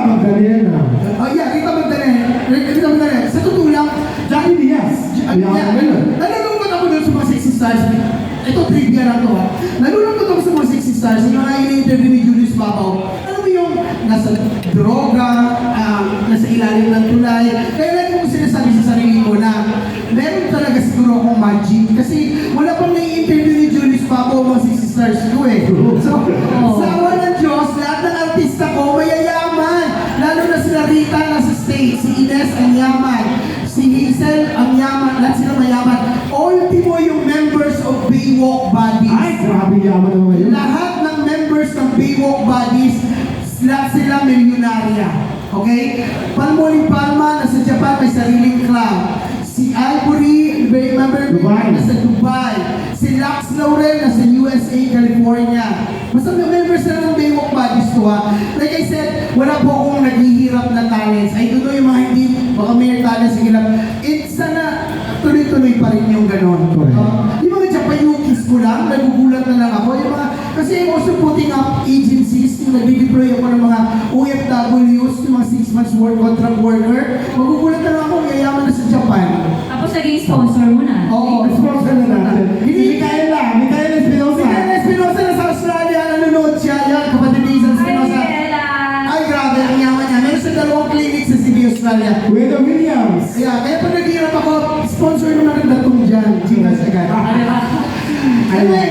Magdalena. Oh yeah, Rita Magdalena. Rita Magdalena. Sa totoo lang, Jackie Diaz. nalulungkot ako doon sa mga sexy stars. Ito, trivia lang to ha. Nalulungkot ako sa mga sexy stars. Yung mga ini-interview ni Julius Babaw. Alam mo yung nasa droga, nasa ilalim ng tulay. Kaya lagi kong sinasabi sa sarili ko na meron talaga siguro akong magic. Kasi wala pang nai-interview ni Julius Babaw mga sexy stars ko eh. So, sa awa ng Diyos, lahat ng artista ko mayayaman. Lalo na sila Rita nasa stage, si Ines ang yaman, si Hazel ang yaman, lahat sila mayaman. Ultimo yung members of Baywalk Buddies. Ay, grabe yaman naman yun. Lahat ng members ng Baywalk Buddies, lahat sila milyonarya. Okay? Palmolive Palma, nasa Japan, may sariling club. Si Ivory, remember, Dubai. nasa Dubai. Si Lux Laurel, nasa USA, California. Basta may members na ng Baywalk Buddies to ha. Like I said, wala po akong naghihirap na talents. I don't know yung mga hindi, baka may talents sa hirap. It's sana tuloy-tuloy pa rin yung ganon. Yung mga Japayukis ko lang, nagugulat na lang ako. Yung mga, kasi I'm also putting up agencies, yung nag-deploy ako ng mga OFWs, yung mga 6 months work contract worker. Magugulat na lang ako, yayaman na sa Japan. Tapos naging sponsor mo na. Oo, Sponsor na natin. Hindi Micaela Espinosa. Si Karen Espinosa na sa Australia, nanonood siya. Yan, kapatid ni Isan Hi, Espinosa. Micaela! Ay, grabe, ang yaman niya. Meron sa 2 clinics sa Sydney, Australia. Weda Williams. Kaya pag naghihirap ako, sponsor mo na rin datong dyan. Ginas agad. Ano ba? Anyway,